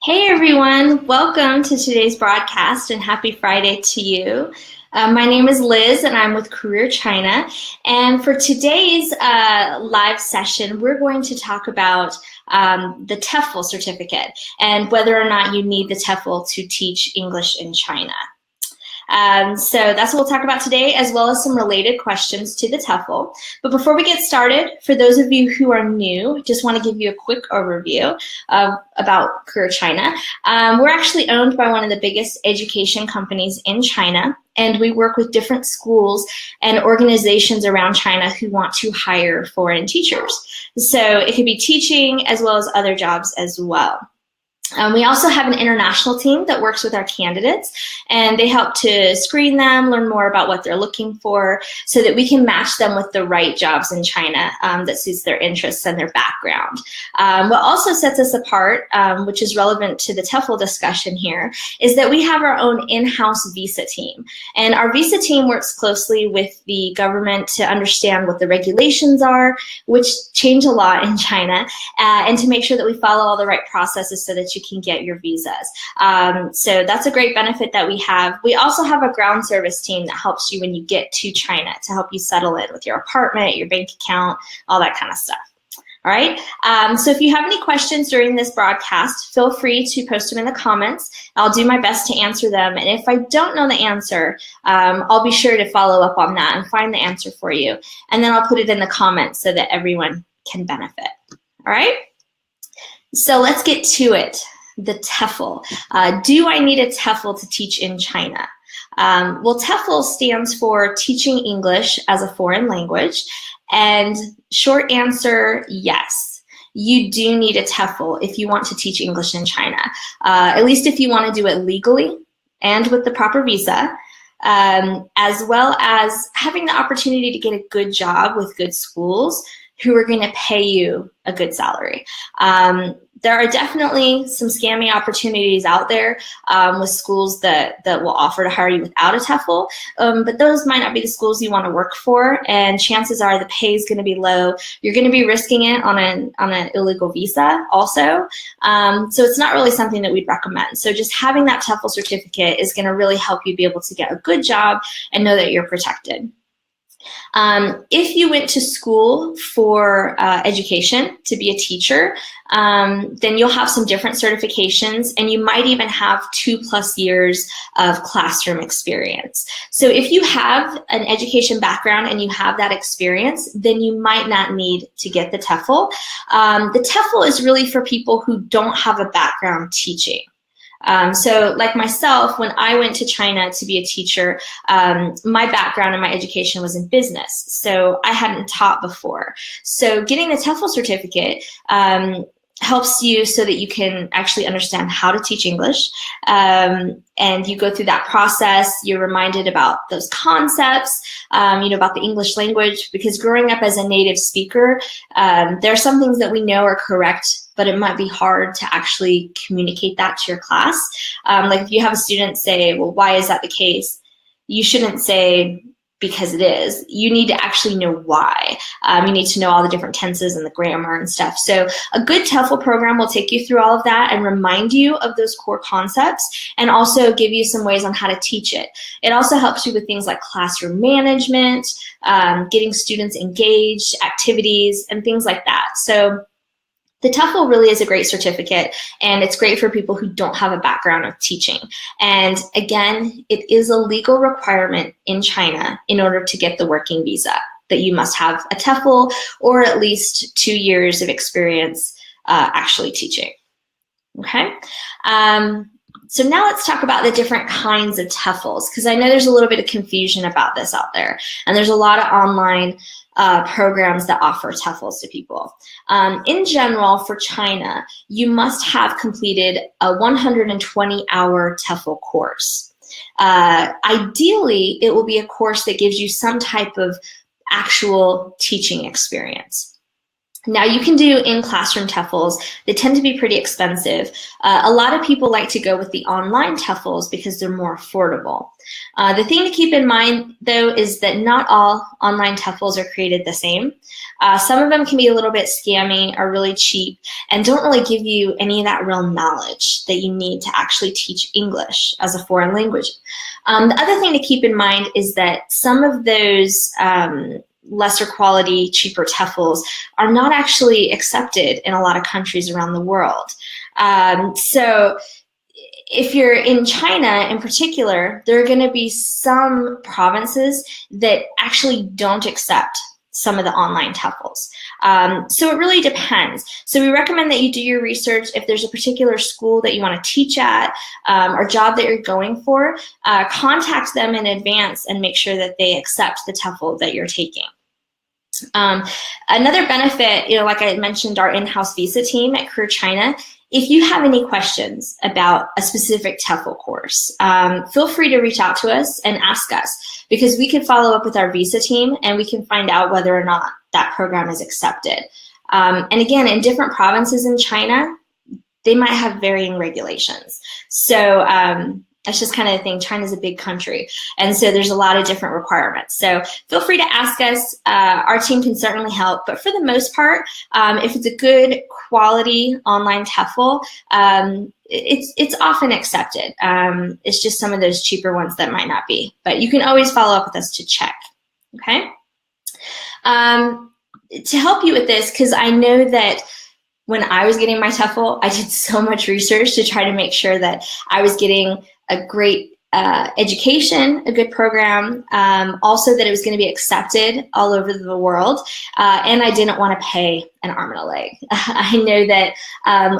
Hey everyone, welcome to today's broadcast and happy Friday to you. My name is Liz and I'm with Career China. And for today's live session, we're going to talk about the TEFL certificate and whether or not you need the TEFL to teach English in China. So that's what we'll talk about today, as well as some related questions to the TEFL. But before we get started, for those of you who are new, just want to give you a quick overview about Career China. We're actually owned by one of the biggest education companies in China, and we work with different schools and organizations around China who want to hire foreign teachers. So it could be teaching as well as other jobs as well. We also have an international team that works with our candidates, and they help to screen them, learn more about what they're looking for, so that we can match them with the right jobs in China that suits their interests and their background. What also sets us apart, which is relevant to the TEFL discussion here, is that we have our own in-house visa team. And our visa team works closely with the government to understand what the regulations are, which change a lot in China, and to make sure that we follow all the right processes so that you can get your visas. So that's a great benefit that we have. We also have a ground service team that helps you when you get to China to help you settle in with your apartment, your bank account, all that kind of stuff. All right. So if you have any questions during this broadcast, feel free to post them in the comments. I'll do my best to answer them. And if I don't know the answer, I'll be sure to follow up on that and find the answer for you. And then I'll put it in the comments so that everyone can benefit. All right. So let's get to it, the TEFL. Do I need a TEFL to teach in China? Well, TEFL stands for Teaching English as a Foreign Language, and short answer, yes. You do need a TEFL if you want to teach English in China, at least if you want to do it legally and with the proper visa, as well as having the opportunity to get a good job with good schools who are going to pay you a good salary. There are definitely some scammy opportunities out there with schools that will offer to hire you without a TEFL, but those might not be the schools you want to work for, and chances are the pay is going to be low. You're going to be risking it on an illegal visa also, so it's not really something that we'd recommend. So just having that TEFL certificate is going to really help you be able to get a good job and know that you're protected. If you went to school for education to be a teacher, then you'll have some different certifications, and you might even have 2+ years of classroom experience. So if you have an education background and you have that experience, then you might not need to get the TEFL. The TEFL is really for people who don't have a background teaching. So like myself, when I went to China to be a teacher, my background and my education was in business. So I hadn't taught before. So getting the TEFL certificate helps you so that you can actually understand how to teach English. And you go through that process, you're reminded about those concepts, about the English language, because growing up as a native speaker, there are some things that we know are correct, but it might be hard to actually communicate that to your class. Like if you have a student say, well, why is that the case? You shouldn't say, because it is. You need to actually know why. You need to know all the different tenses and the grammar and stuff. So a good TEFL program will take you through all of that and remind you of those core concepts, and also give you some ways on how to teach it. It also helps you with things like classroom management, getting students engaged, activities, and things like that. So the TEFL really is a great certificate, and it's great for people who don't have a background of teaching. And again, it is a legal requirement in China in order to get the working visa, that you must have a TEFL or at least 2 years of experience actually teaching. Okay. So now let's talk about the different kinds of TEFLs, because I know there's a little bit of confusion about this out there, and there's a lot of online programs that offer TEFLs to people. In general, for China, you must have completed a 120-hour TEFL course. Ideally, it will be a course that gives you some type of actual teaching experience. Now, you can do in-classroom TEFLs. They tend to be pretty expensive. A lot of people like to go with the online TEFLs because they're more affordable. The thing to keep in mind, though, is that not all online TEFLs are created the same. Some of them can be a little bit scammy or really cheap and don't really give you any of that real knowledge that you need to actually teach English as a foreign language. The other thing to keep in mind is that some of those lesser quality, cheaper TEFLs are not actually accepted in a lot of countries around the world. So if you're in China in particular, there are going to be some provinces that actually don't accept some of the online TEFLs. So it really depends. So we recommend that you do your research. If there's a particular school that you want to teach at or job that you're going for, contact them in advance and make sure that they accept the TEFL that you're taking. Another benefit, like I mentioned, our in-house visa team at Career China. If you have any questions about a specific TEFL course, feel free to reach out to us and ask us, because we can follow up with our visa team and we can find out whether or not that program is accepted. And again, in different provinces in China, they might have varying regulations. So that's just kind of the thing. China's a big country, and so there's a lot of different requirements. So feel free to ask us. Our team can certainly help, but for the most part, if it's a good quality online TEFL, it's often accepted. It's just some of those cheaper ones that might not be, but you can always follow up with us to check, okay? To help you with this, because I know that when I was getting my TEFL, I did so much research to try to make sure that I was getting a great education, a good program, also that it was going to be accepted all over the world, and I didn't want to pay an arm and a leg. I know that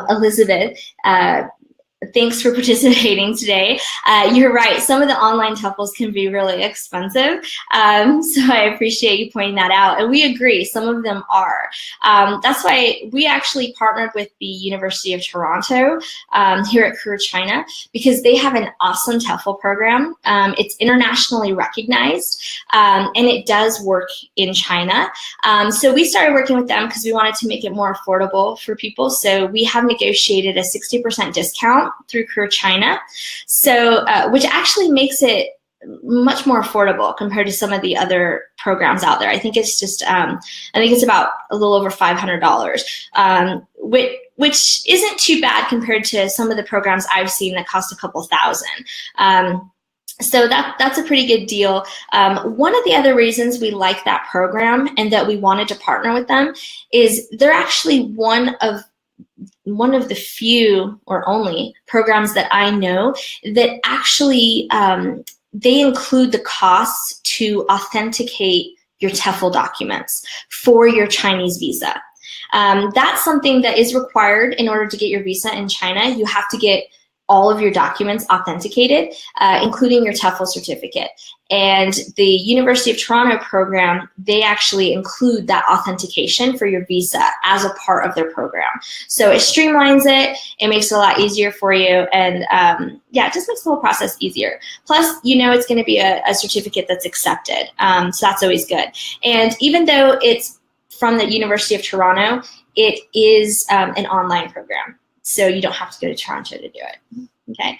Elizabeth, thanks for participating today. You're right, some of the online TEFLs can be really expensive, so I appreciate you pointing that out, and we agree, some of them are. That's why we actually partnered with the University of Toronto here at Career China, because they have an awesome TEFL program. It's internationally recognized, and it does work in China. So we started working with them because we wanted to make it more affordable for people, so we have negotiated a 60% discount through Career China, so which actually makes it much more affordable compared to some of the other programs out there. I think it's just I think it's about a little over $500, which isn't too bad compared to some of the programs I've seen that cost a couple thousand. So that's a pretty good deal. One of the other reasons we like that program and that we wanted to partner with them is they're actually one of the few or only programs that I know that actually they include the costs to authenticate your TEFL documents for your Chinese visa. That's something that is required in order to get your visa in China. You have to get all of your documents authenticated, including your TEFL certificate. And the University of Toronto program, they actually include that authentication for your visa as a part of their program. So it streamlines it, it makes it a lot easier for you, and yeah, it just makes the whole process easier. Plus, it's going to be a certificate that's accepted, so that's always good. And even though it's from the University of Toronto, it is an online program. So you don't have to go to Toronto to do it, okay?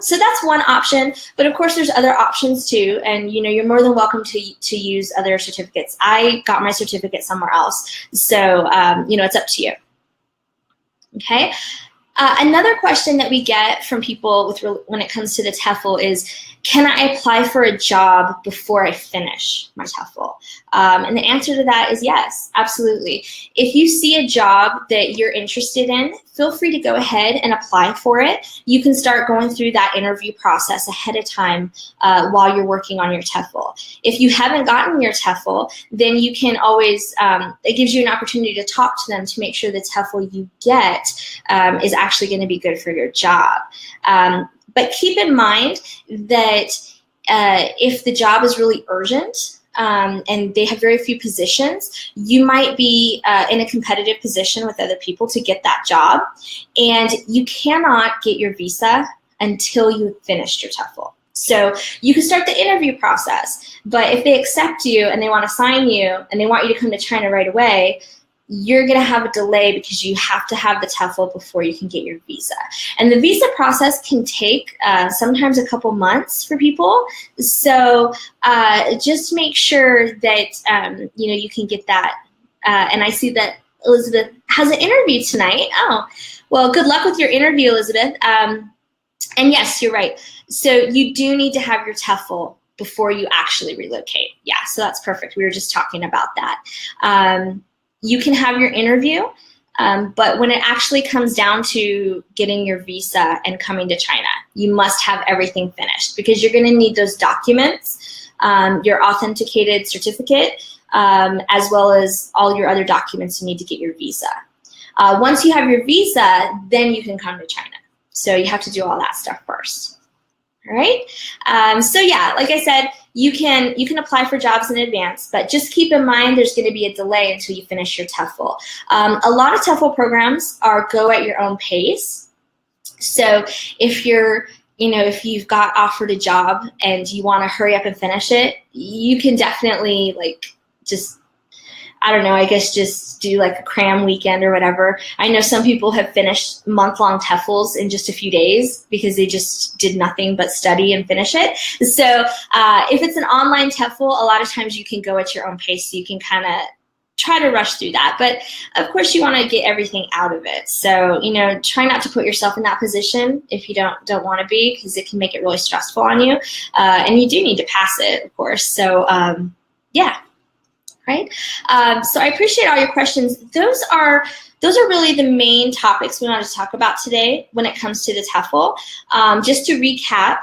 So that's one option, but of course there's other options too, and you're more than welcome to use other certificates. I got my certificate somewhere else, so it's up to you, okay? Another question that we get from people when it comes to the TEFL is, can I apply for a job before I finish my TEFL? And the answer to that is yes, absolutely. If you see a job that you're interested in, feel free to go ahead and apply for it. You can start going through that interview process ahead of time while you're working on your TEFL. If you haven't gotten your TEFL, then you can always, it gives you an opportunity to talk to them to make sure the TEFL you get is actually going to be good for your job. But keep in mind that if the job is really urgent and they have very few positions, you might be in a competitive position with other people to get that job, and you cannot get your visa until you've finished your TEFL. So you can start the interview process, but if they accept you and they want to sign you and they want you to come to China right away, you're going to have a delay because you have to have the TEFL before you can get your visa. And the visa process can take sometimes a couple months for people. So just make sure that you can get that. And I see that Elizabeth has an interview tonight. Oh, well, good luck with your interview, Elizabeth. And yes, you're right. So you do need to have your TEFL before you actually relocate. Yeah, so that's perfect. We were just talking about that. You can have your interview, but when it actually comes down to getting your visa and coming to China, you must have everything finished because you're going to need those documents, your authenticated certificate, as well as all your other documents you need to get your visa. Once you have your visa, then you can come to China. So you have to do all that stuff first. All right. So yeah, like I said, you can apply for jobs in advance, but just keep in mind there's going to be a delay until you finish your TEFL. A lot of TEFL programs are go at your own pace. So if if you've got offered a job and you want to hurry up and finish it, you can definitely just do like a cram weekend or whatever. I know some people have finished month-long TEFLs in just a few days because they just did nothing but study and finish it. So if it's an online TEFL, a lot of times you can go at your own pace, so you can kind of try to rush through that. But of course you want to get everything out of it. So, try not to put yourself in that position if you don't want to be, because it can make it really stressful on you. And you do need to pass it, of course. So yeah. Right? So I appreciate all your questions. Those are really the main topics we want to talk about today when it comes to the TEFL. Just to recap,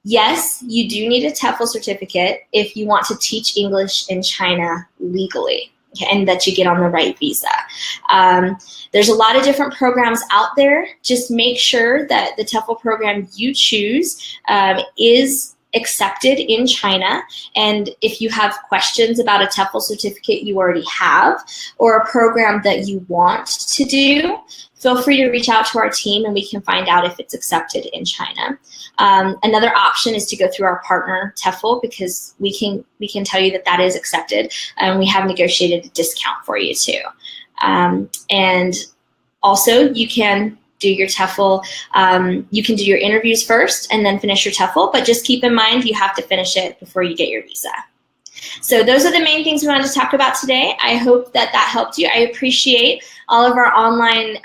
yes, you do need a TEFL certificate if you want to teach English in China legally, okay, and that you get on the right visa. There's a lot of different programs out there. Just make sure that the TEFL program you choose is accepted in China, and if you have questions about a TEFL certificate you already have or a program that you want to do, feel free to reach out to our team and we can find out if it's accepted in China. Another option is to go through our partner TEFL, because we can tell you that is accepted, and we have negotiated a discount for you too. And also you can do your TEFL. You can do your interviews first and then finish your TEFL, but just keep in mind you have to finish it before you get your visa. So those are the main things we wanted to talk about today. I hope that helped you. I appreciate all of our online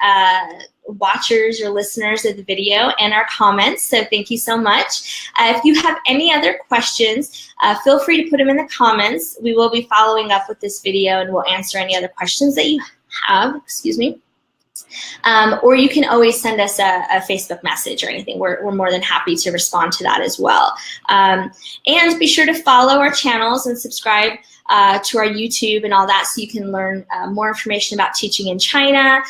watchers or listeners of the video and our comments, so thank you so much. If you have any other questions, feel free to put them in the comments. We will be following up with this video and we'll answer any other questions that you have. Excuse me. Or you can always send us a Facebook message or anything. We're more than happy to respond to that as well. And be sure to follow our channels and subscribe to our YouTube and all that, so you can learn more information about teaching in China,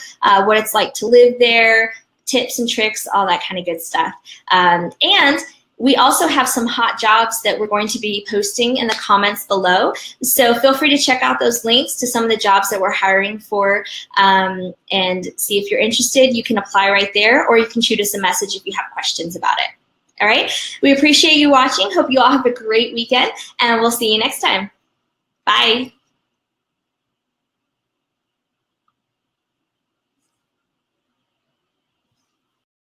what it's like to live there, tips and tricks, all that kind of good stuff. And we also have some hot jobs that we're going to be posting in the comments below. So feel free to check out those links to some of the jobs that we're hiring for, and see if you're interested. You can apply right there, or you can shoot us a message if you have questions about it. All right, we appreciate you watching. Hope you all have a great weekend, and we'll see you next time. Bye.